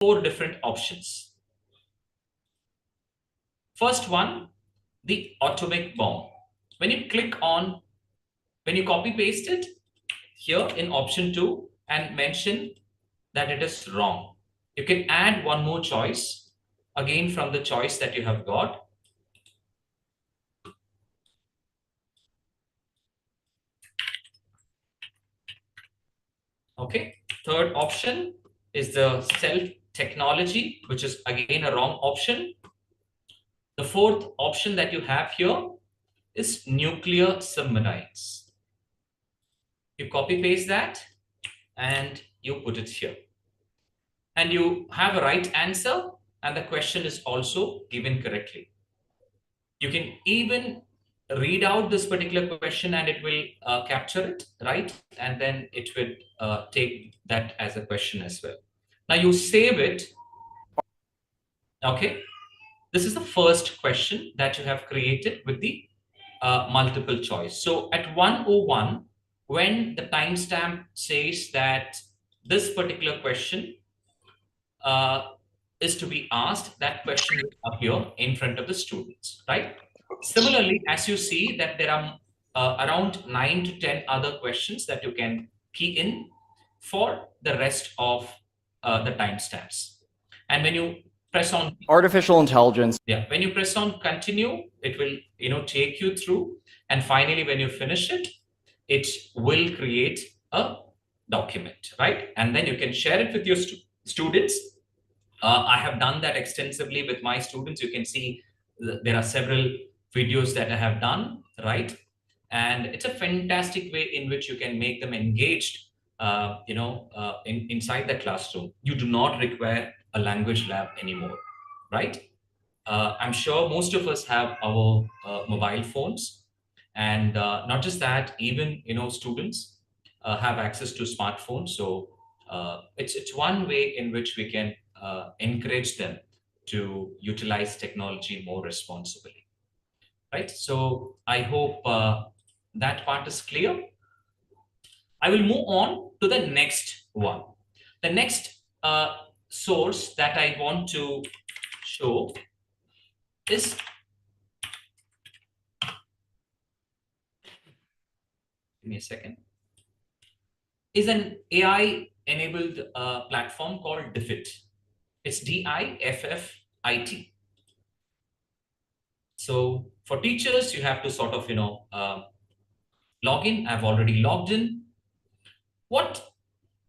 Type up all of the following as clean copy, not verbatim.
4 different options. First one, the atomic bomb. When you copy paste it here in option 2 and mention that it is wrong, you can add one more choice again from the choice that you have got. Okay, third option is the stealth technology, which is again a wrong option. The fourth option that you have here is nuclear submarines. You copy paste that and you put it here. And you have a right answer, and the question is also given correctly. You can even read out this particular question and it will capture it, right? And then it would take that as a question as well. Now you save it. Okay. This is the first question that you have created with the multiple choice. So at 101, when the timestamp says that this particular question is to be asked, that question will appear in front of the students, right? Similarly, as you see that there are around 9 to 10 other questions that you can key in for the rest of the timestamps. And when you press on artificial intelligence, when you press on continue, it will take you through, and finally when you finish it, it will create a document, right? And then you can share it with your students. I have done that extensively with my students. You can see there are several videos that I have done, right? And it's a fantastic way in which you can make them engaged, inside the classroom. You do not require a language lab anymore, right? I'm sure most of us have our mobile phones, and not just that, even students have access to smartphones. So it's one way in which we can encourage them to utilize technology more responsibly, right? So I hope that part is clear. I will move on to the next one. The next source that I want to show is, give me a second, is an AI enabled platform called DIFFIT. It's DIFFIT. So for teachers, you have to sort of log in. I've already logged in. What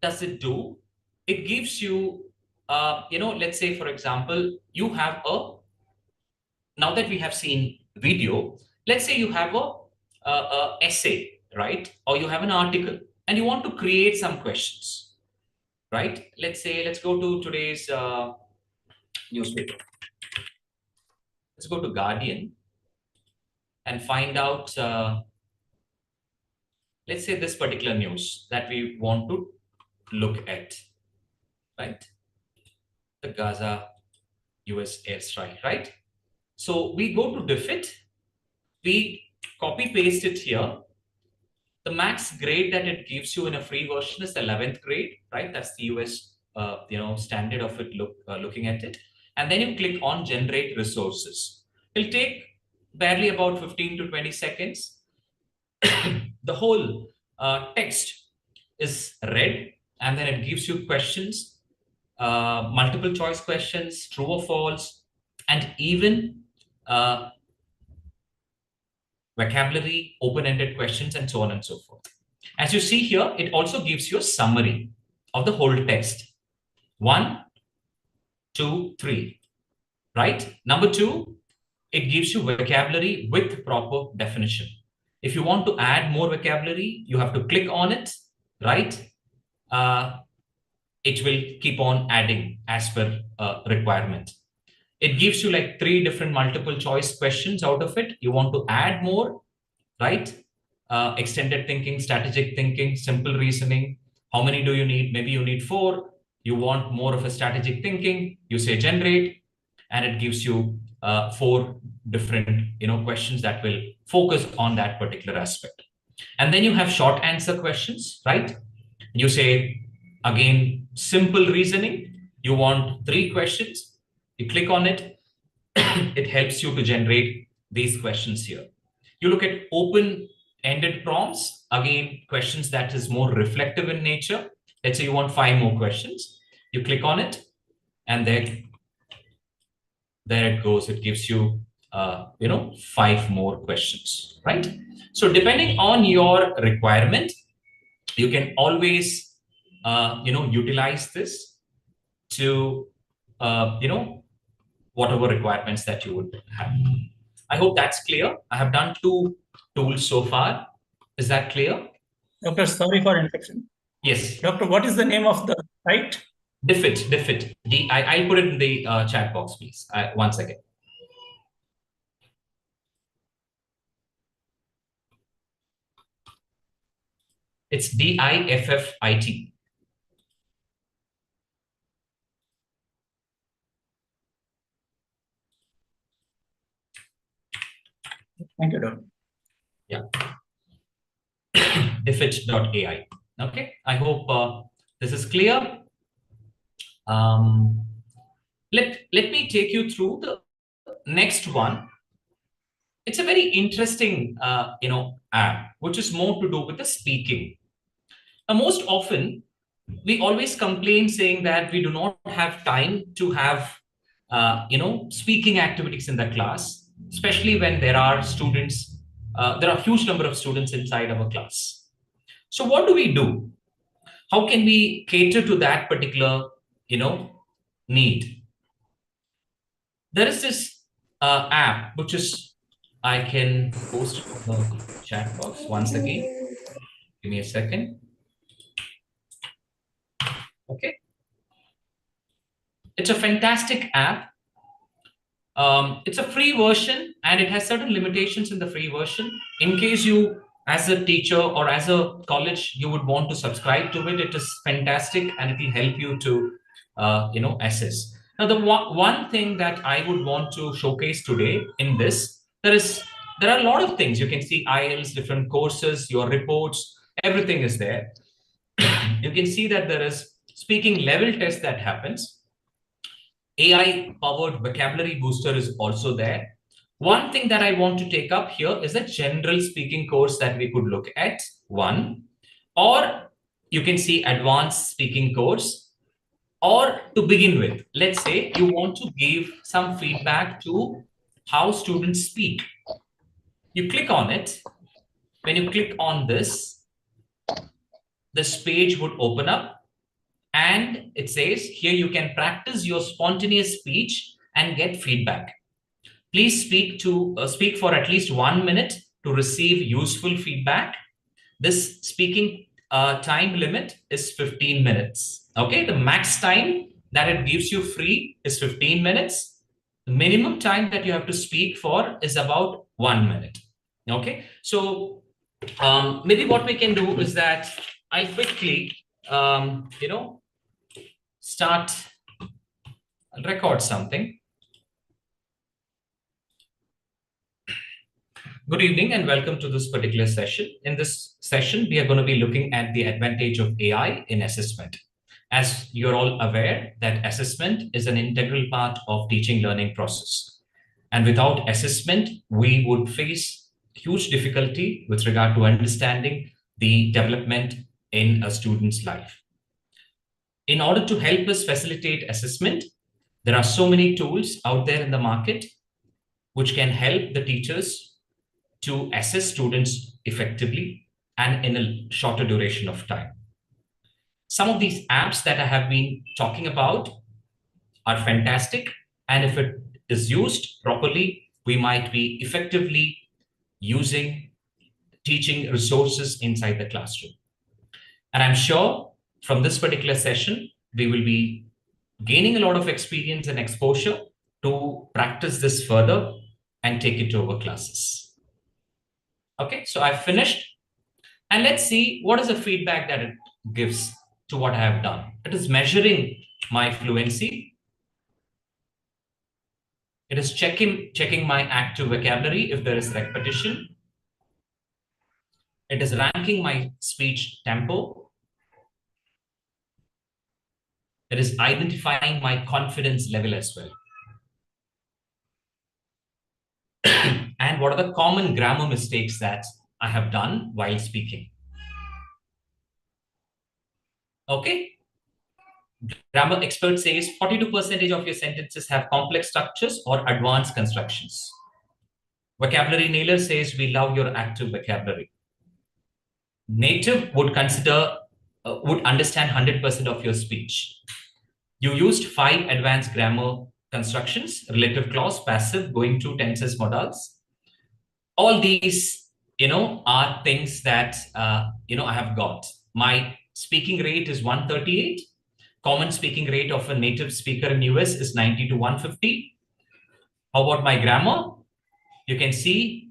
does it do? It gives you let's say, for example, you have now that we have seen video, let's say you have a essay, right? Or you have an article and you want to create some questions, right? Let's go to today's newspaper. Let's go to Guardian and find out, let's say, this particular news that we want to look at, right? The Gaza US airstrike, right? So we go to DIFFIT, we copy paste it here. The max grade that it gives you in a free version is 11th grade, right? That's the US standard of it, looking at it. And then you click on generate resources. It'll take barely about 15 to 20 seconds. The whole text is read, and then it gives you questions, multiple choice questions, true or false, and even vocabulary, open-ended questions, and so on and so forth. As you see here, it also gives you a summary of the whole text. 1, 2, 3, right? Number 2, it gives you vocabulary with proper definition. If you want to add more vocabulary, you have to click on it, right? It will keep on adding as per requirement. It gives you like 3 different multiple choice questions out of it. You want to add more, right? Extended thinking, strategic thinking, simple reasoning. How many do you need? Maybe you need 4. You want more of a strategic thinking, you say generate, and it gives you 4 different questions that will focus on that particular aspect. And then you have short answer questions, right? You say, again, simple reasoning. You want 3 questions, you click on it, it helps you to generate these questions here. You look at open-ended prompts, again, questions that is more reflective in nature. Let's say you want 5 more questions. You click on it, and then there it goes. It gives you, 5 more questions, right? So depending on your requirement, you can always, utilize this to, whatever requirements that you would have. I hope that's clear. I have done 2 tools so far. Is that clear? Doctor, sorry for interruption. Yes. Doctor, what is the name of the site? Diffit. I'll put it in the chat box, please. One second. It's DIFFIT. Thank you, Doctor. Yeah. Diffit.ai. Okay. I hope this is clear. Let me take you through the next one. It's a very interesting, app, which is more to do with the speaking. Now, most often, we always complain saying that we do not have time to have, speaking activities in the class, especially when there are students, there are a huge number of students inside our class. So what do we do? How can we cater to that particular, need? There is this app, which is, I can post it on the chat box once again. Give me a second. Okay. It's a fantastic app. It's a free version, and it has certain limitations in the free version. In case you, as a teacher or as a college, you would want to subscribe to it, it is fantastic, and it will help you to, assess. Now, the one thing that I would want to showcase today in this, there are a lot of things. You can see IELTS, different courses, your reports, everything is there. You can see that there is speaking level test that happens. AI-powered vocabulary booster is also there. One thing that I want to take up here is a general speaking course that we could look at, one. Or you can see advanced speaking course. Or to begin with, let's say you want to give some feedback to how students speak. You click on it. When you click on this page would open up, and it says here you can practice your spontaneous speech and get feedback. Please speak for at least 1 minute to receive useful feedback. This speaking time limit is 15 minutes. Okay, the max time that it gives you free is 15 minutes. The minimum time that you have to speak for is about 1 minute. Okay, so maybe what we can do is that I quickly, record something. Good evening and welcome to this particular session. In this session, we are going to be looking at the advantage of AI in assessment. As you're all aware that assessment is an integral part of teaching learning process. And without assessment, we would face huge difficulty with regard to understanding the development in a student's life. In order to help us facilitate assessment, there are so many tools out there in the market which can help the teachers to assess students effectively and in a shorter duration of time. Some of these apps that I have been talking about are fantastic, and if it is used properly, we might be effectively using teaching resources inside the classroom. And I'm sure from this particular session, we will be gaining a lot of experience and exposure to practice this further and take it to our classes. Okay, so I've finished. And let's see what is the feedback that it gives to what I have done. It is measuring my fluency. It is checking my active vocabulary if there is repetition. It is ranking my speech tempo. It is identifying my confidence level as well. And what are the common grammar mistakes that I have done while speaking? Okay. Grammar expert says 42% of your sentences have complex structures or advanced constructions. Vocabulary nailer says we love your active vocabulary. Native would would understand 100% of your speech. You used 5 advanced grammar constructions: relative clause, passive, going to, tenses, modals. All these, are things that, I have got. My speaking rate is 138. Common speaking rate of a native speaker in US is 90 to 150. How about my grammar? You can see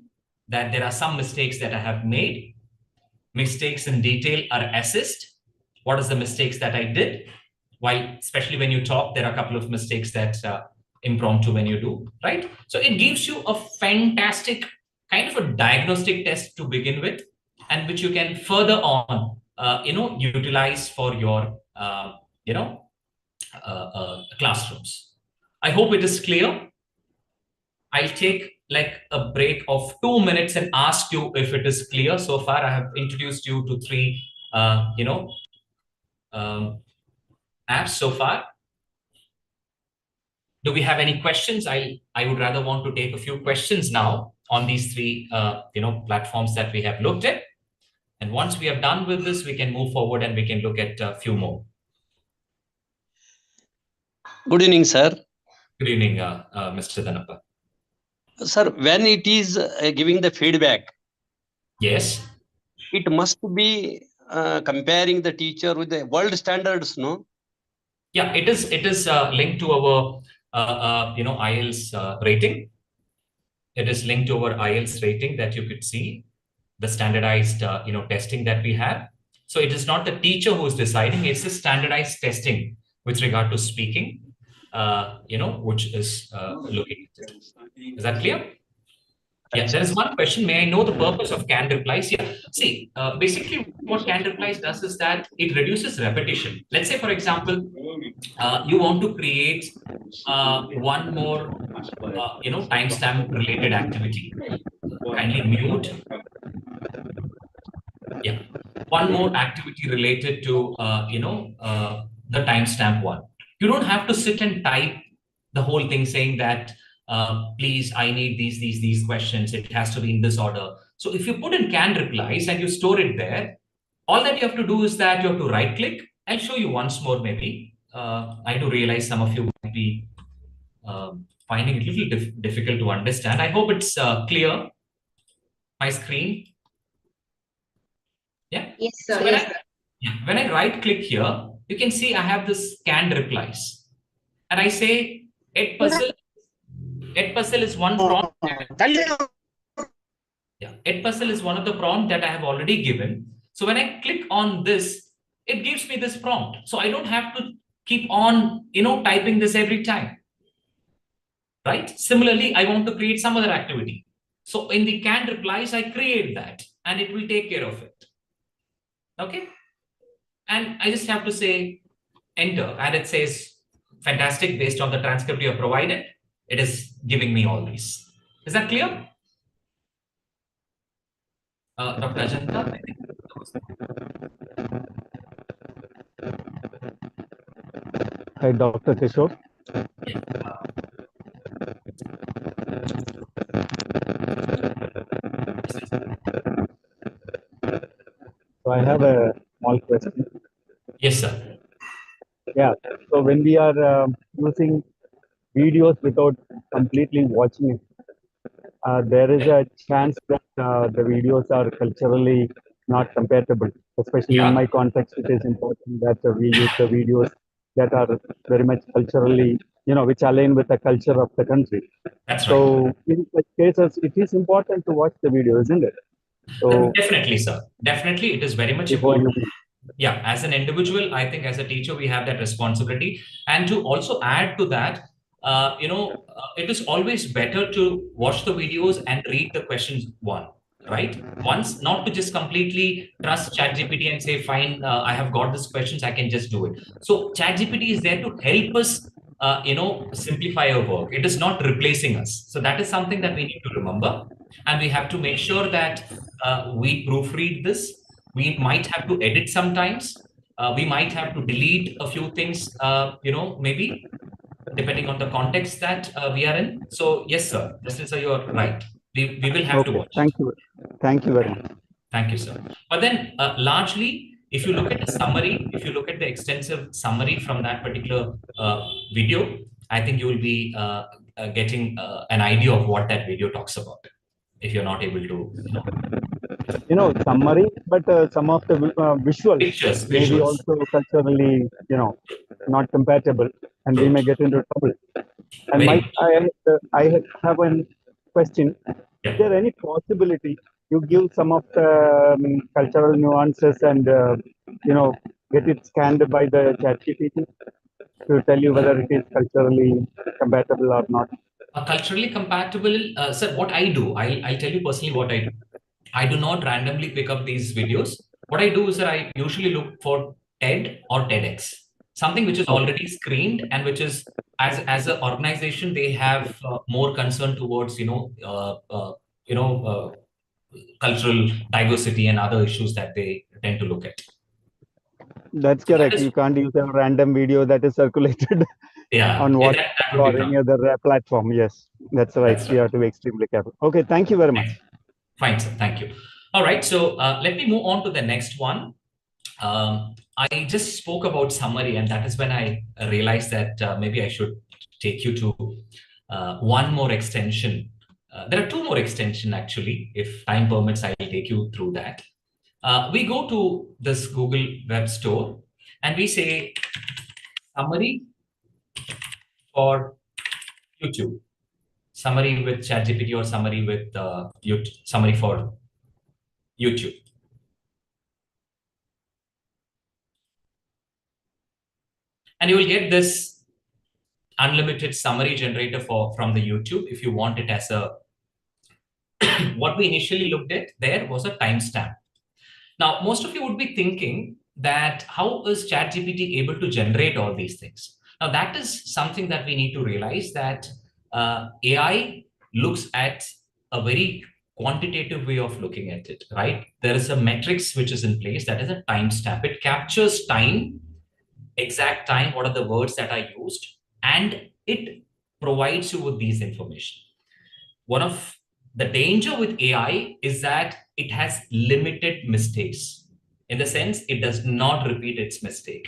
that there are some mistakes that I have made. Mistakes in detail are assessed. What is the mistakes that I did? While, especially when you talk, there are a couple of mistakes that impromptu when you do, right? So it gives you a fantastic kind of a diagnostic test to begin with, and which you can further on, utilize for your, classrooms. I hope it is clear. I'll take like a break of 2 minutes and ask you if it is clear. So far, I have introduced you to 3, um, apps so far. Do we have any questions? I would rather want to take a few questions now on these 3, platforms that we have looked at. And once we are done with this, we can move forward and we can look at a few more. Good evening, sir. Good evening, Mr. Dhanappa. Sir, when it is giving the feedback, Yes. it must be comparing the teacher with the world standards, no? Yeah, it is linked to our IELTS rating. It is linked to our IELTS rating that you could see, the standardized testing that we have. So it is not the teacher who is deciding; it's a standardized testing with regard to speaking, which is looking at it. Is that clear? Yeah, there is one question. May I know the purpose of canned replies? Yeah, see, basically what canned replies does is that it reduces repetition. Let's say, for example, you want to create one more, timestamp related activity. Kindly mute. Yeah, one more activity related to, the timestamp one. You don't have to sit and type the whole thing saying that, please, I need these questions. It has to be in this order. So if you put in canned replies and you store it there, all that you have to do is that you have to right click. I'll show you once more, maybe. I do realize some of you might be finding it a little difficult to understand. I hope it's clear. My screen. Yeah. Yes, sir. So when I right click here, you can see I have this canned replies, and I say Edpuzzle is one prompt. Yeah, Edpuzzle is one of the prompt that I have already given. So when I click on this, it gives me this prompt. So I don't have to keep on, typing this every time. Right? Similarly, I want to create some other activity. So in the canned replies, I create that and it will take care of it. Okay? And I just have to say enter, and it says fantastic, based on the transcript you have provided. It is giving me all these. Is that clear? Dr. Ajanta, I think. Hi, Dr. Kishore. Yeah. So I have a small question. Yes, sir. Yeah. So when we are using videos without completely watching it, there is a chance that the videos are culturally not compatible. Especially Yeah. in my context, it is important that we use the videos that are very much culturally, which align with the culture of the country. That's right. So in such cases, it is important to watch the video, isn't it? So definitely, sir. Definitely, it is very much before important. you Yeah, as an individual, I think as a teacher, we have that responsibility. And to also add to that, it is always better to watch the videos and read the questions one. right? Once, not to just completely trust ChatGPT and say, fine, I have got these questions, I can just do it. So ChatGPT is there to help us, simplify our work. It is not replacing us. So that is something that we need to remember. And we have to make sure that we proofread this. We might have to edit sometimes. We might have to delete a few things, maybe depending on the context that we are in. So yes, sir, Justin, sir, you're right. We will have to Okay, watch. thank you. Thank you very much. Thank you, sir. But then largely, if you look at the summary, if you look at the extensive summary from that particular video, I think you will be getting an idea of what that video talks about. If you're not able to, Summary, but some of the visuals pictures, may be visuals. also culturally, not compatible, and we True. may get into trouble. And Very Mike, much. I have a question. Yeah. Is there any possibility you give some of the cultural nuances and get it scanned by the ChatGPT to tell you whether it is culturally compatible or not? Culturally compatible, sir, what I do, I'll tell you personally what I do. I do not randomly pick up these videos. What I do is that I usually look for TED or TEDx, something which is already screened and which is, as an organization, they have more concern towards cultural diversity and other issues that they tend to look at. That's So that correct. is, You can't use a random video that is circulated yeah, on yeah, WhatsApp that would or be any tough. other platform. Yes, that's right. That's We right. have to be extremely careful. Okay, thank you very much. Fine, sir. Thank you. All right. So let me move on to the next one. I just spoke about summary, and that is when I realized that maybe I should take you to one more extension. There are two more extension actually. If time permits, I'll take you through that. We go to this Google Web Store and we say summary for YouTube, summary with ChatGPT or summary with YouTube, summary for YouTube. And you will get this unlimited summary generator from the YouTube if you want it as a what we initially looked at there was a timestamp. Now, most of you would be thinking that how is ChatGPT able to generate all these things? Now, that is something that we need to realize that AI looks at a very quantitative way of looking at it, right? There is a metrics which is in place that is a timestamp. It captures time, exact time, what are the words that are used, and it provides you with these information. One of the danger with AI is that it has limited mistakes. In the sense, it does not repeat its mistake.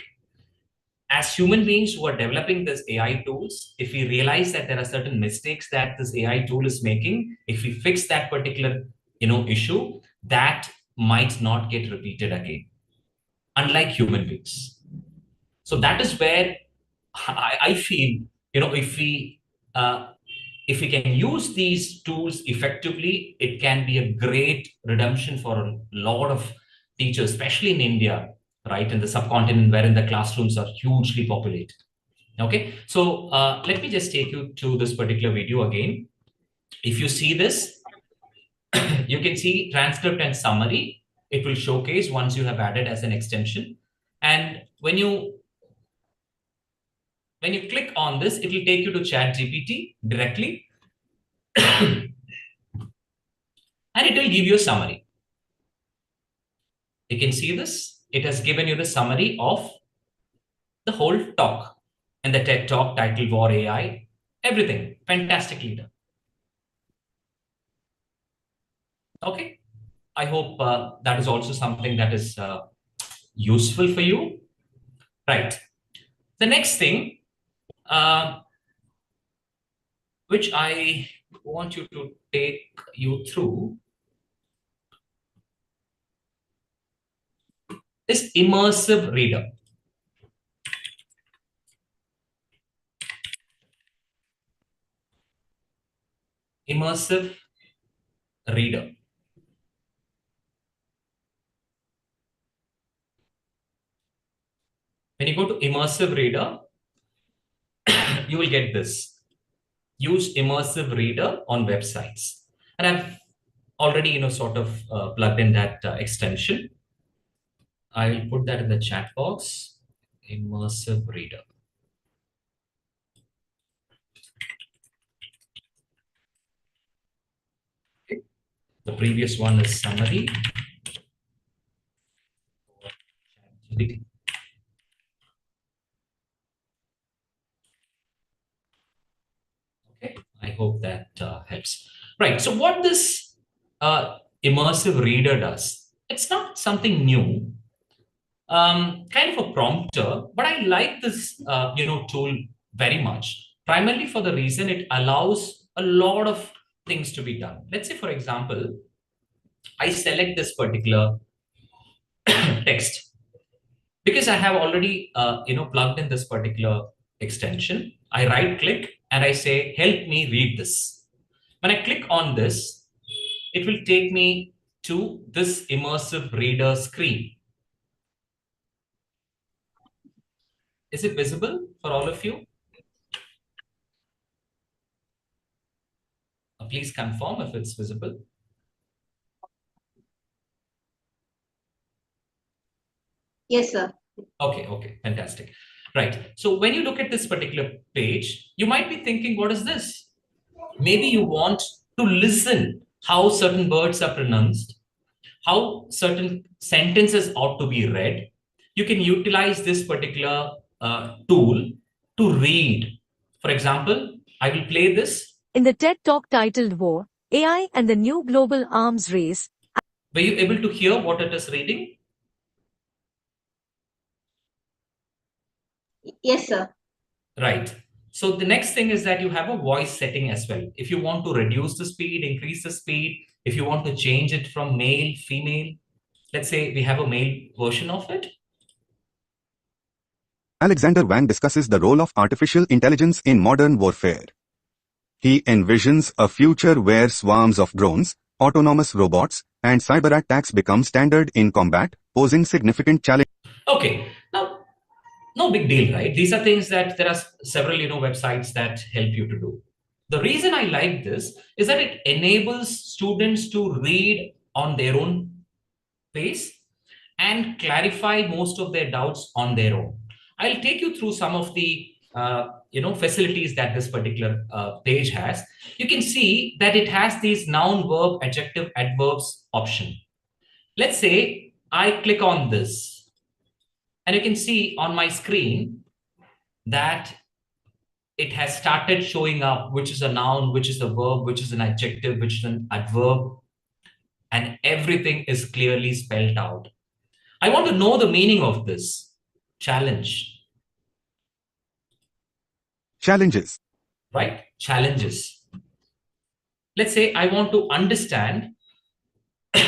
As human beings who are developing this AI tools, if we realize that there are certain mistakes that this AI tool is making, if we fix that particular issue, that might not get repeated again, unlike human beings. So that is where I feel, if we can use these tools effectively, it can be a great redemption for a lot of teachers, especially in India, right, in the subcontinent, wherein the classrooms are hugely populated. Okay, so let me just take you to this particular video again. If you see this, you can see transcript and summary. It will showcase once you have added as an extension. And when you click on this, it will take you to ChatGPT directly. And it will give you a summary. You can see this. It has given you the summary of the whole talk. And the TED Talk titled War AI, everything fantastically done. Okay. I hope that is also something that is useful for you. Right. The next thing, which I want you to take you through, is immersive reader. Immersive reader. When you go to immersive reader, you will get this. Use immersive reader on websites. And I've already, sort of plugged in that extension. I'll put that in the chat box. Immersive reader. Okay. The previous one is summary. Okay, I hope that helps. Right. So what this immersive reader does, it's not something new. Kind of a prompter, but I like this tool very much, primarily for the reason it allows a lot of things to be done. Let's say, for example, I select this particular text because I have already plugged in this particular extension. I right click and I say help me read this. When I click on this, it will take me to this immersive reader screen. Is it visible for all of you? Please confirm if it's visible. Yes, sir. Okay, fantastic. Right. So when you look at this particular page, you might be thinking, what is this? Maybe you want to listen how certain words are pronounced, how certain sentences ought to be read. You can utilize this particular tool to read. For example, I will play this. In the TED Talk titled War, AI and the New Global Arms Race. Were you able to hear what it is reading? Yes, sir. Right. So the next thing is that you have a voice setting as well. If you want to reduce the speed, increase the speed, if you want to change it from male, female, let's say we have a male version of it. Alexander Wang discusses the role of artificial intelligence in modern warfare. He envisions a future where swarms of drones, autonomous robots, and cyber attacks become standard in combat, posing significant challenges. Okay, now, no big deal, right? These are things that there are several, websites that help you to do. The reason I like this is that it enables students to read on their own pace and clarify most of their doubts on their own. I'll take you through some of the facilities that this particular page has. You can see that it has these noun, verb, adjective, adverbs option. Let's say I click on this, and you can see on my screen that it has started showing up which is a noun, which is a verb, which is an adjective, which is an adverb, and everything is clearly spelled out. I want to know the meaning of this. Challenge. Challenges. Right? Challenges. Let's say I want to understand. Give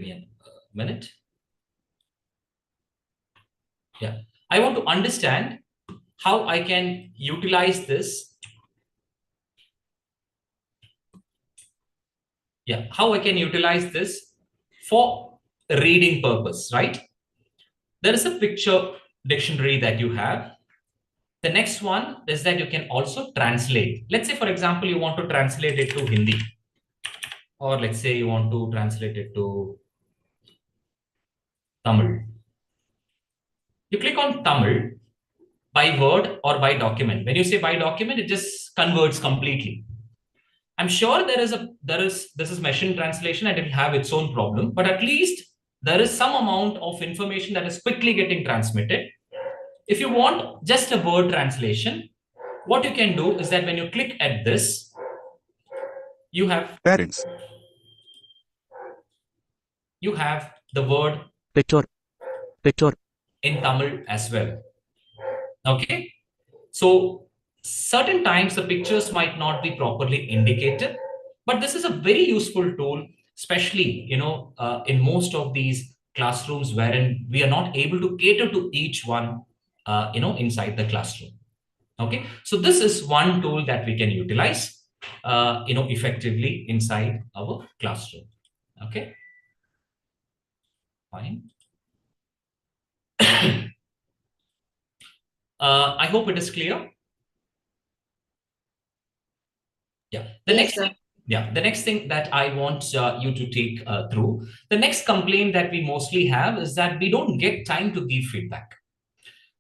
me a minute. Yeah. I want to understand how I can utilize this. Yeah. How I can utilize this for reading purpose, right? There is a picture dictionary that you have. The next one is that you can also translate. Let's say, for example, you want to translate it to Hindi. Or let's say you want to translate it to Tamil. You click on Tamil by word or by document. When you say by document, it just converts completely. I'm sure this is machine translation and it will have its own problem, but at least there is some amount of information that is quickly getting transmitted. If you want just a word translation, what you can do is that when you click at this, you have Parents. You have the word Picture. in Tamil as well. Okay. So certain times the pictures might not be properly indicated, but this is a very useful tool, especially, in most of these classrooms wherein we are not able to cater to each one, inside the classroom. Okay. So this is one tool that we can utilize, effectively inside our classroom. Okay. Fine. I hope it is clear. Yeah. The Yes, next sir. thing, Yeah, the next thing that I want you to take through, the next complaint that we mostly have is that we don't get time to give feedback.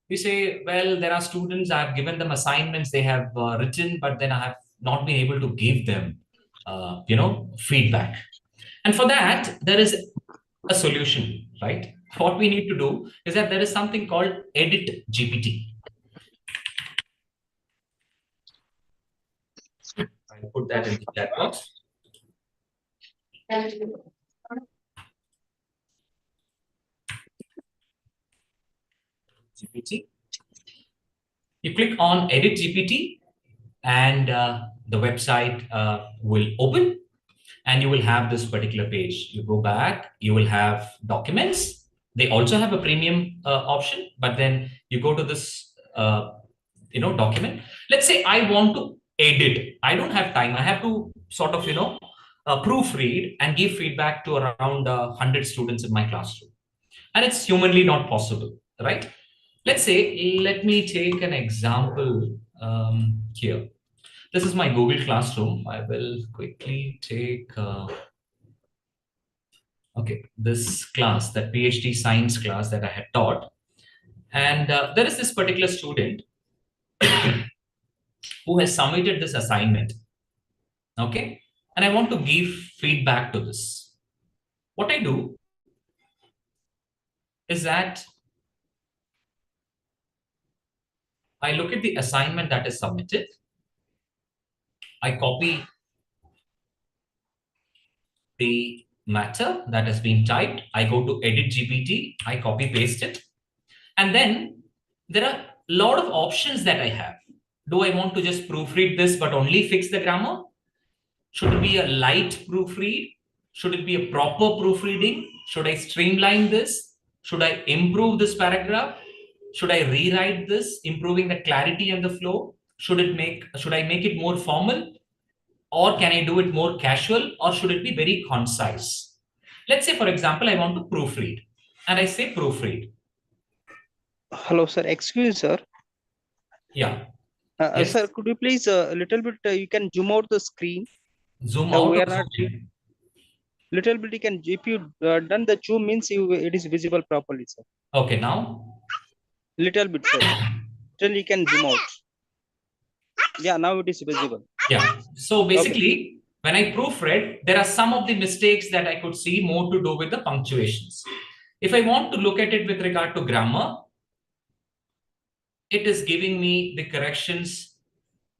We say, well, there are students, I've given them assignments, they have written, but then I have not been able to give them, feedback. And for that, there is a solution, right? What we need to do is that there is something called Edit GPT. I'll put that in the chat box. GPT. You click on Edit GPT, and the website will open, and you will have this particular page. You go back, you will have documents. They also have a premium option, but then you go to this, document. Let's say I want to edit. I don't have time. I have to sort of, proofread and give feedback to around 100 students in my classroom. And it's humanly not possible, right? Let's say, let me take an example here. This is my Google Classroom. I will quickly take, this class, that PhD science class that I had taught. And there is this particular student who has submitted this assignment. Okay. And I want to give feedback to this. What I do is that I look at the assignment that is submitted. I copy the matter that has been typed. I go to Edit GPT. I copy paste it. And then there are a lot of options that I have. Do I want to just proofread this but only fix the grammar? Should it be a light proofread? Should it be a proper proofreading? Should I streamline this? Should I improve this paragraph? Should I rewrite this, improving the clarity and the flow? Should I make it more formal? Or can I do it more casual? Or should it be very concise? Let's say, for example, I want to proofread. And I say proofread. Hello, sir. Excuse, sir. Yeah. Yes. Sir, could you please a little bit, you can zoom out the screen. Zoom out we or are not zoom in? little bit, you can, if you done the zoom means it is visible properly, sir. Okay, now? Little bit, sir. Still you can zoom out. Yeah, now it is visible. Yeah. So basically, when I proofread, there are some of the mistakes that I could see more to do with the punctuations. If I want to look at it with regard to grammar, it is giving me the corrections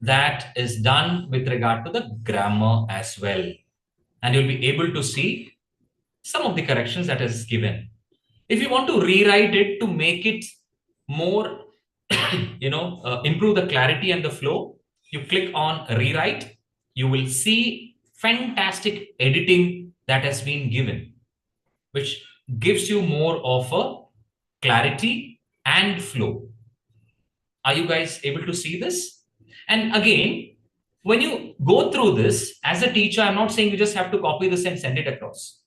that is done with regard to the grammar as well. And you'll be able to see some of the corrections that is given. If you want to rewrite it to make it more, improve the clarity and the flow, you click on rewrite. You will see fantastic editing that has been given, which gives you more of a clarity and flow. Are you guys able to see this? And again, when you go through this as a teacher, I'm not saying you just have to copy this and send it across.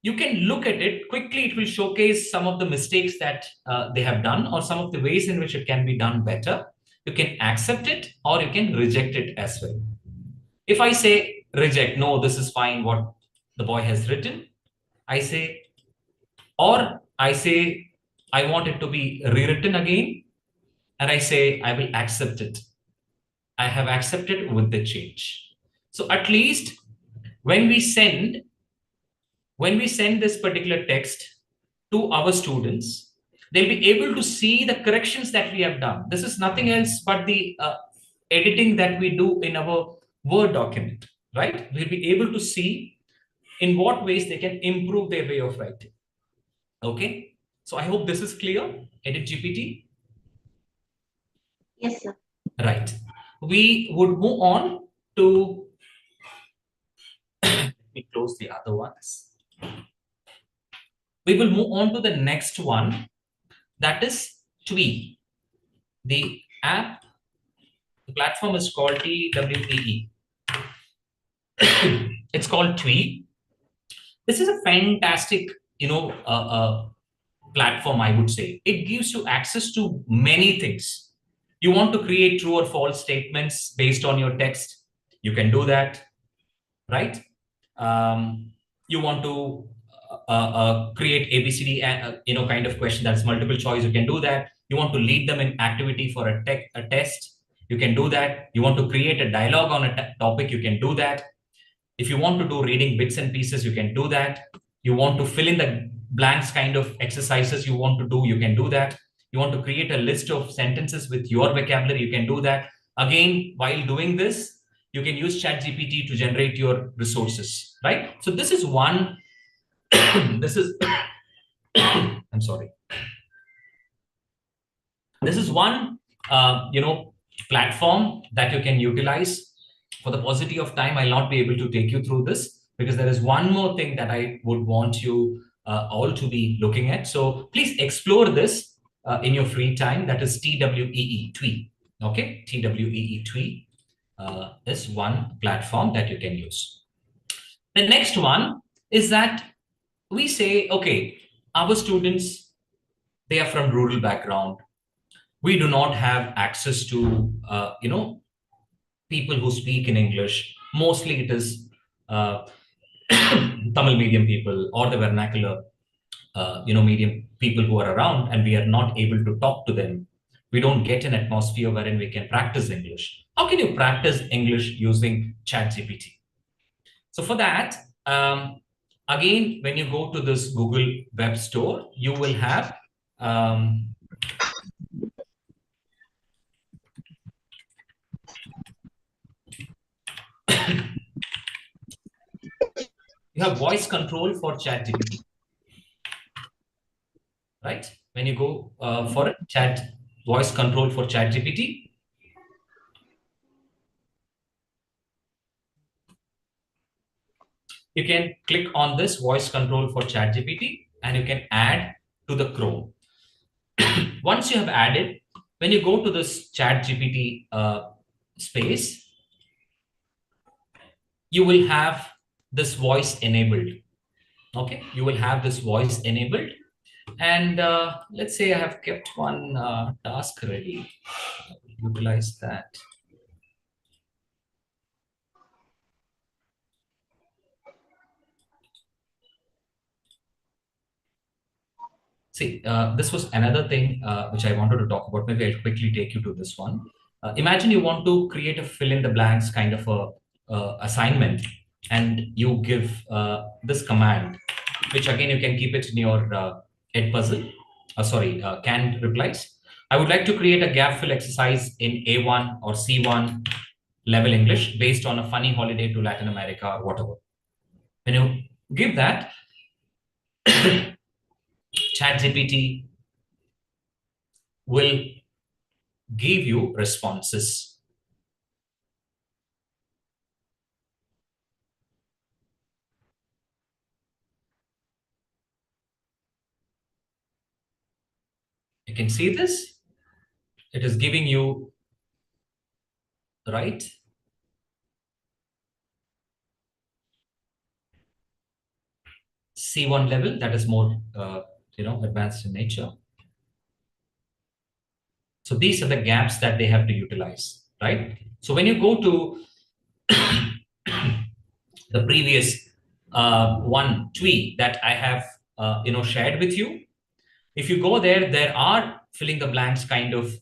You can look at it quickly. It will showcase some of the mistakes that they have done or some of the ways in which it can be done better. You can accept it or you can reject it as well. If I say reject, no, this is fine what the boy has written, I say, or I say, I want it to be rewritten again, and I say, I will accept it. I have accepted with the change. So at least when we send this particular text to our students, they'll be able to see the corrections that we have done. This is nothing else but the editing that we do in our Word document, right? We'll be able to see in what ways they can improve their way of writing. Okay, so I hope this is clear. Edit GPT. Yes, sir. Right. We would move on to, let me close the other ones. We will move on to the next one, that is TWE. The app, the platform is called TWEE. It's called TWE. This is a fantastic, platform, I would say. It gives you access to many things. You want to create true or false statements based on your text, you can do that. right? You want to create ABCD, kind of question that's multiple choice. You can do that. You want to lead them in activity for a test. You can do that. You want to create a dialogue on a topic. You can do that. If you want to do reading bits and pieces, you can do that. You want to fill in the blanks kind of exercises you want to do, you can do that. You want to create a list of sentences with your vocabulary, you can do that. Again, while doing this, you can use ChatGPT to generate your resources, right? So this is one, this is, I'm sorry. This is one, platform that you can utilize. For the paucity of time, I'll not be able to take you through this because there is one more thing that I would want you all to be looking at. So please explore this in your free time. That is TWEE. Okay, TWEE is one platform that you can use. The next one is that we say, okay, our students, they are from rural background. We do not have access to, people who speak in English. Mostly it is Tamil medium people or the vernacular, medium people who are around, and we are not able to talk to them. We don't get an atmosphere wherein we can practice English. How can you practice English using ChatGPT? So for that, again, when you go to this Google Web Store, you will have you have voice control for ChatGPT, right? When you go for voice control for ChatGPT, you can click on this voice control for ChatGPT and you can add to the Chrome. Once you have added, when you go to this ChatGPT space, you will have this voice enabled. Okay, you will have this voice enabled. And let's say I have kept one task ready. Utilize that. See, this was another thing which I wanted to talk about. Maybe I'll quickly take you to this one. Imagine you want to create a fill in the blanks kind of a assignment, and you give this command, which again you can keep it in your Edpuzzle. Canned replies. I would like to create a gap fill exercise in A1 or C1 level English based on a funny holiday to Latin America, whatever. When you give that, ChatGPT will give you responses. You can see this. It is giving you, right? C1 level, that is more, advanced in nature. So these are the gaps that they have to utilize, right? So when you go to the previous one tweet that I have, shared with you, if you go there, there are filling the blanks kind of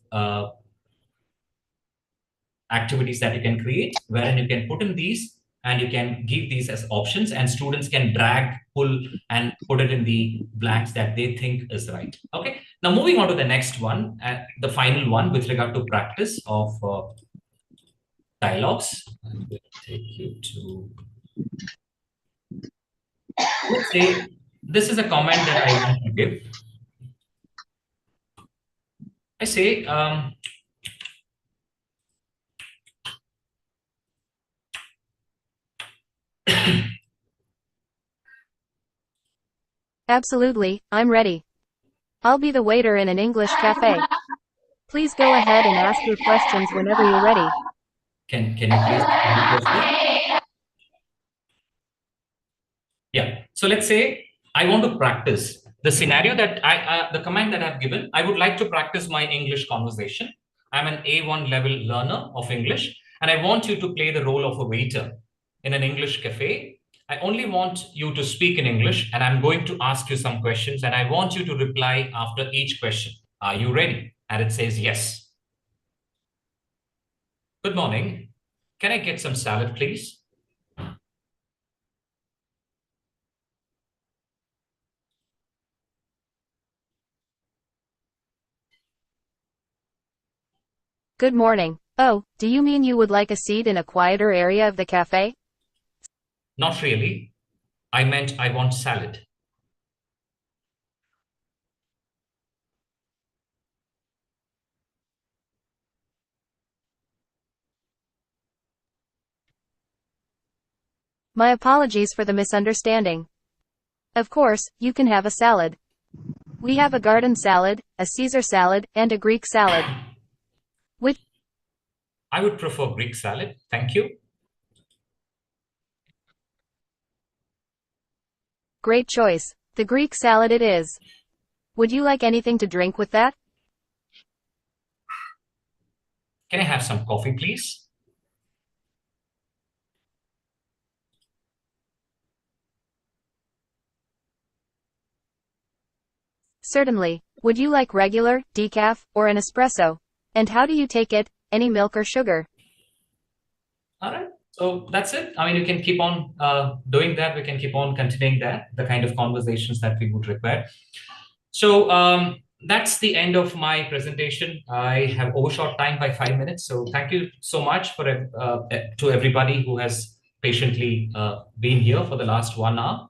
activities that you can create, wherein you can put in these and you can give these as options, and students can drag, pull, and put it in the blanks that they think is right. Okay. Now moving on to the next one, the final one with regard to practice of dialogues. I'm going to take you to. Let's say this is a comment that I want to give. I say, Absolutely, I'm ready. I'll be the waiter in an English cafe. Please go ahead and ask your questions whenever you're ready. Can you please? Yeah. So let's say I want to practice the scenario that the command that I've given. I would like to practice my English conversation. I'm an A1 level learner of English, and I want you to play the role of a waiter. in an English cafe. I only want you to speak in English, and I'm going to ask you some questions, and I want you to reply after each question. Are you ready? And it says yes. Good morning. Can I get some salad, please? Good morning. Oh, do you mean you would like a seat in a quieter area of the cafe? Not really. I meant I want salad. My apologies for the misunderstanding. Of course, you can have a salad. We have a garden salad, a Caesar salad, and a Greek salad. Which I would prefer Greek salad. Thank you. great choice. The Greek salad it is. Would you like anything to drink with that? Can I have some coffee, please? Certainly. Would you like regular, decaf, or an espresso? And how do you take it? Any milk or sugar? All right. So that's it. I mean, you can keep on doing that. We can keep on continuing that, the kind of conversations that we would require. So that's the end of my presentation. I have overshot time by 5 minutes. So thank you so much for to everybody who has patiently been here for the last 1 hour.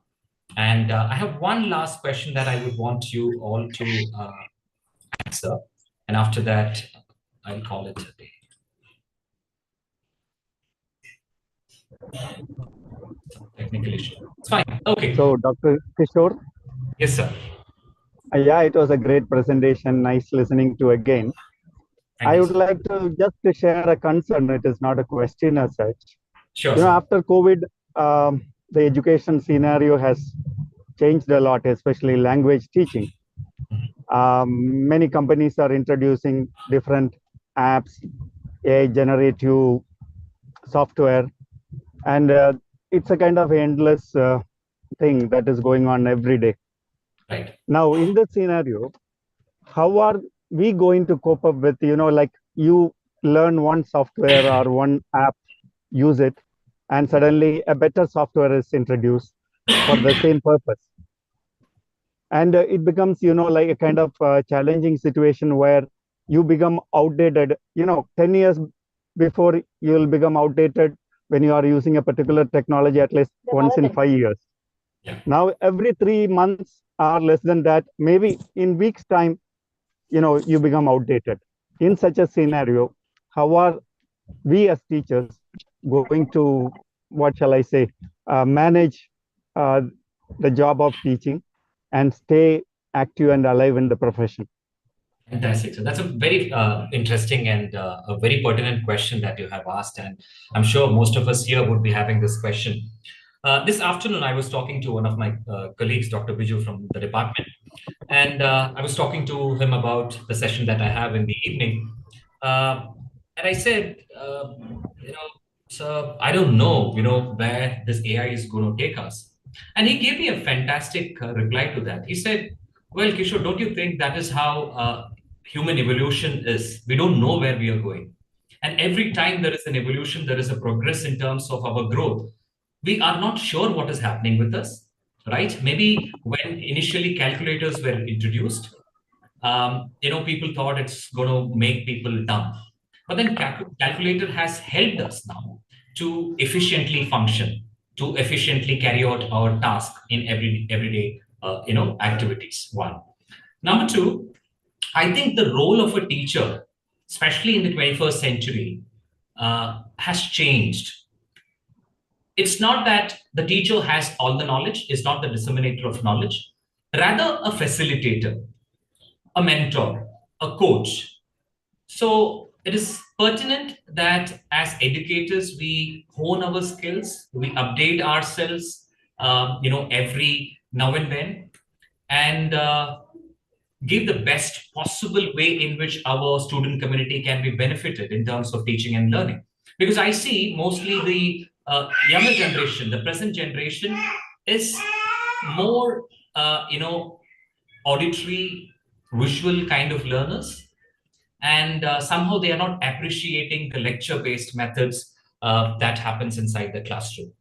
And I have one last question that I would want you all to answer. And after that, I'll call it a day. Technical issue. It's fine. Okay. So, Dr. Kishore, Yes, sir. yeah, it was a great presentation. Nice listening to again. Thank I you, would sir. like to just to share a concern. It is not a question as such. Sure, You know, sir. after COVID, the education scenario has changed a lot, especially language teaching. Many companies are introducing different apps, AI generative software, and it's a kind of endless thing that is going on every day. Right. Now, in this scenario, how are we going to cope up with, you know, like you learn one software or one app, use it, and suddenly a better software is introduced for the same purpose. And it becomes, you know, like a kind of challenging situation where you become outdated. You know, 10 years before, you will become outdated when you are using a particular technology at least once in 5 years. Yeah. Now, every 3 months or less than that, maybe in weeks' time, you know, you become outdated. In such a scenario, how are we as teachers going to, what shall I say, manage the job of teaching and stay active and alive in the profession? Fantastic. So that's a very interesting and a very pertinent question that you have asked. And I'm sure most of us here would be having this question. This afternoon, I was talking to one of my colleagues, Dr. Biju from the department. And I was talking to him about the session that I have in the evening. And I said, so I don't know, where this AI is going to take us. And he gave me a fantastic reply to that. He said, well, Kishore, don't you think that is how human evolution is? We don't know where we are going. And every time there is an evolution, there is a progress in terms of our growth. We are not sure what is happening with us, right? Maybe when initially calculators were introduced, people thought it's going to make people dumb. But then calculator has helped us now to efficiently function, to efficiently carry out our task in everyday activities. One. Number two, I think the role of a teacher, especially in the 21st century, has changed. It's not that the teacher has all the knowledge, is not the disseminator of knowledge, rather a facilitator, a mentor, a coach. So it is pertinent that as educators, we hone our skills, we update ourselves, every now and then, and give the best possible way in which our student community can be benefited in terms of teaching and learning. Because I see mostly the younger generation, the present generation is more, auditory, visual kind of learners. And somehow they are not appreciating the lecture-based methods that happens inside the classroom.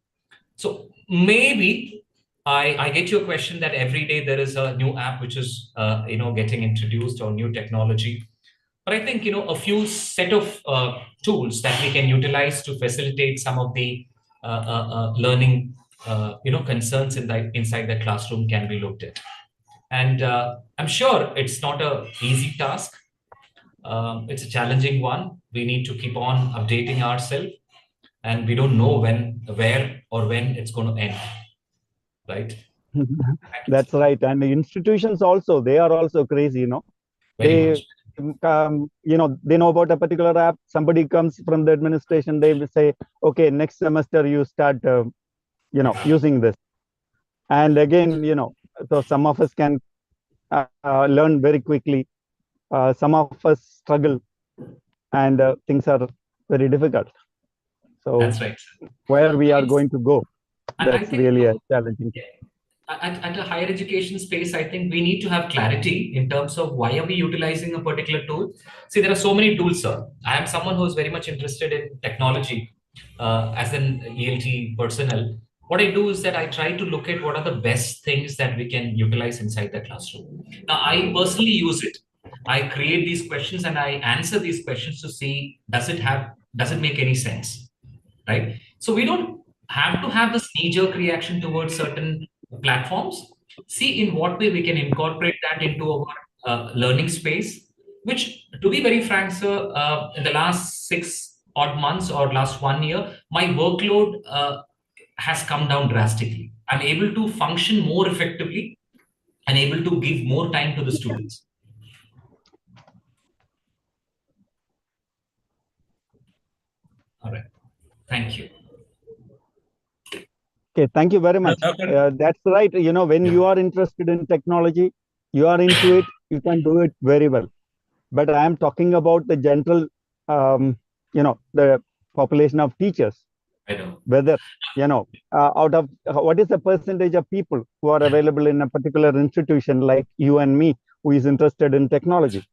So maybe I get your question that every day there is a new app which is getting introduced, or new technology. But I think a few set of tools that we can utilize to facilitate some of the learning concerns inside the classroom can be looked at. And I'm sure it's not a easy task. It's a challenging one. We need to keep on updating ourselves, and we don't know where or when it's going to end. Right? That's right. And the institutions also, they are also crazy, Very much. They know about a particular app. Somebody comes from the administration, they will say, okay, next semester you start, using this. And again, so some of us can learn very quickly. Some of us struggle, and things are very difficult. So that's right. Where we are going to go, And I that's think, really a challenging. At a higher education space, I think we need to have clarity in terms of why are we utilizing a particular tool. See, there are so many tools, sir. I am someone who is very much interested in technology as an ELT personnel. What I do is that I try to look at what are the best things that we can utilize inside the classroom. Now, I personally use it. I create these questions and I answer these questions to see, does it make any sense, right? So we don't have to have this knee-jerk reaction towards certain platforms. See in what way we can incorporate that into our learning space, which, to be very frank, sir, in the last 6 odd months or last 1 year, my workload has come down drastically. I'm able to function more effectively and able to give more time to the students. All right. Thank you. Okay, thank you very much. That's right. When you are interested in technology, you are into it, you can do it very well. But I am talking about the general, the population of teachers. I know. Whether, out of what is the percentage of people who are available in a particular institution like you and me, who is interested in technology,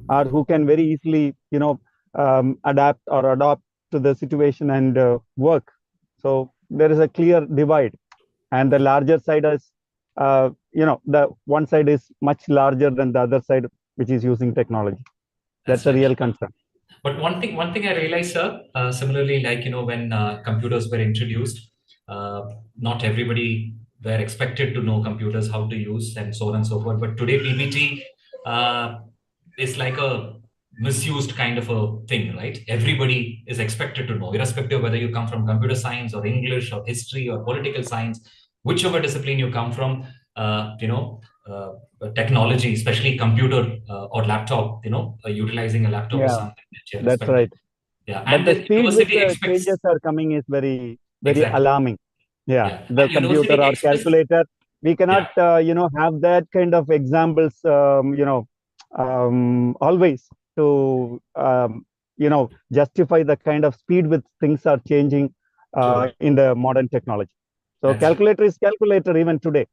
or who can very easily, adapt or adopt to the situation and work. So there is a clear divide, and the larger side is, the one side is much larger than the other side, which is using technology. That's a real concern. But one thing I realized, sir, similarly, like, when computers were introduced, not everybody were expected to know computers, how to use, and so on and so forth. But today, PPT is like a misused kind of a thing, right? Everybody is expected to know, irrespective of whether you come from computer science or English or history or political science, whichever discipline you come from, technology, especially computer or laptop, utilizing a laptop is something that that's right. Yeah, but and the the speed with university the expects, changes are coming is very, very Exactly. alarming. Yeah, the And computer university or expects, calculator, we cannot, have that kind of examples, always to, justify the kind of speed with things are changing in the modern technology. So That's calculator is calculator even today,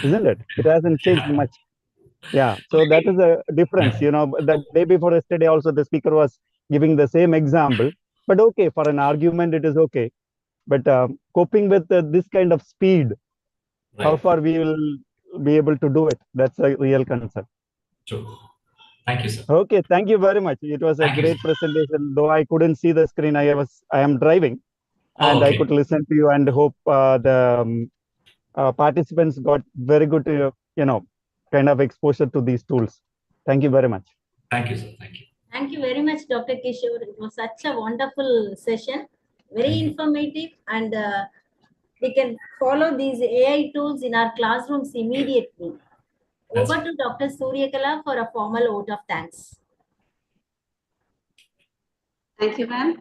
isn't it? It hasn't changed much. Yeah, so that is a difference. The day before yesterday also the speaker was giving the same example, but okay, for an argument it is okay. But coping with this kind of speed, how Right. far we will be able to do it, that's a real concern. True. Thank you, sir. Okay, thank you very much. It was a Thank you, great sir. presentation, though I couldn't see the screen. I am driving, Oh, and I okay. could listen to you, and hope the participants got very good, kind of exposure to these tools. Thank you very much. Thank you, sir. Thank you. Thank you very much, Dr. Kishore. It was such a wonderful session, very informative, and we can follow these AI tools in our classrooms immediately. That's Over to Dr. Suryakala for a formal vote of thanks. Thank you, ma'am.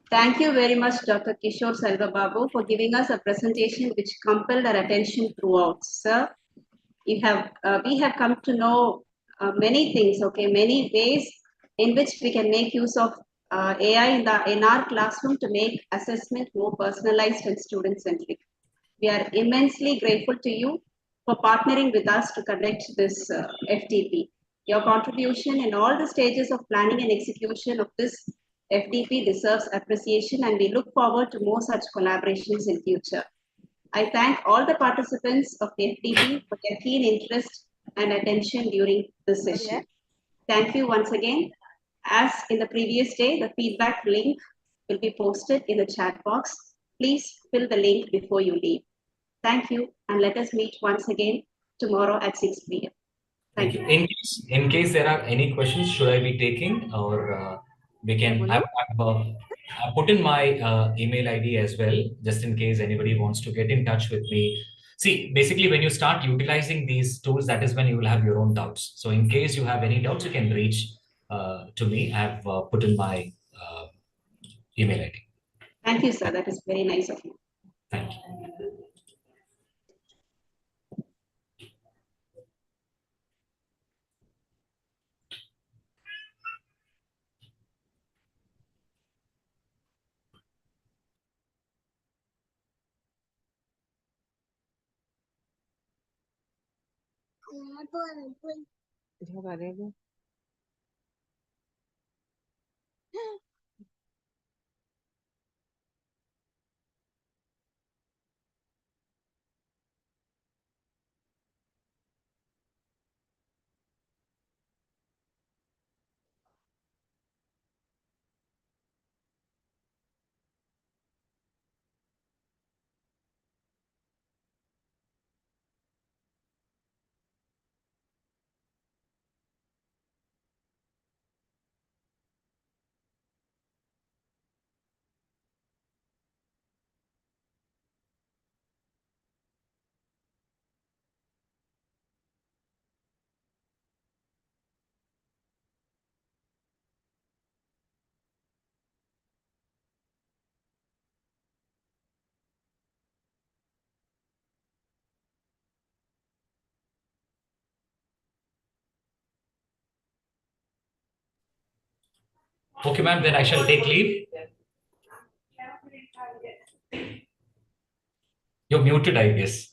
Thank you very much, Dr. Kishore Selvababu, for giving us a presentation which compelled our attention throughout. Sir, we have come to know many things, okay, many ways in which we can make use of AI in our classroom to make assessment more personalized and student-centric. We are immensely grateful to you for partnering with us to conduct this FDP. Your contribution in all the stages of planning and execution of this FDP deserves appreciation, and we look forward to more such collaborations in future. I thank all the participants of the FDP for their keen interest and attention during this session. Thank you once again. As in the previous day, the feedback link will be posted in the chat box. Please fill the link before you leave. Thank you, and let us meet once again tomorrow at 6 p.m. Thank you. In case there are any questions, should I be taking, or we can? I've put in my email ID as well, just in case anybody wants to get in touch with me. See, basically, when you start utilizing these tools, that is when you will have your own doubts. So, in case you have any doubts, you can reach to me. I've put in my email ID. Thank you, sir. That is very nice of you. Thank you. Okay, ma'am, then I shall take leave. You're muted, I guess.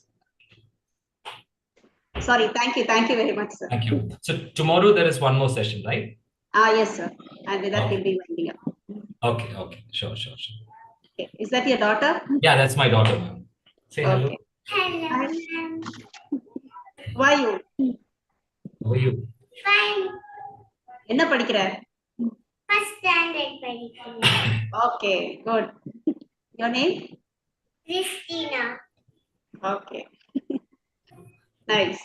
Sorry, thank you very much, sir. Thank you. So tomorrow there is one more session, right? Yes, sir. And with that, Okay. we'll be winding up. Okay, sure. Okay. Is that your daughter? Yeah, that's my daughter, ma'am. Say hello. Okay. Hello, ma'am. Who are you? How are you? Fine. என்ன படிக்கிற? First standard படிக்கிறேன். Okay, good. Your name? Christina. Okay. Nice.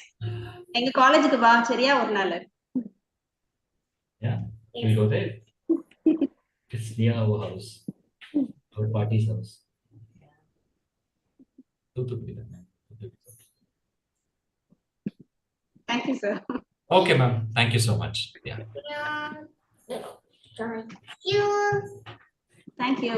எங்க காலேஜுக்கு வா சரியா ஒரு நாள். Yeah, we'll go there. It's near our house, our party's house. Thank you, sir. Okay, ma'am. Thank you so much. Yeah. Thank you. Thank you.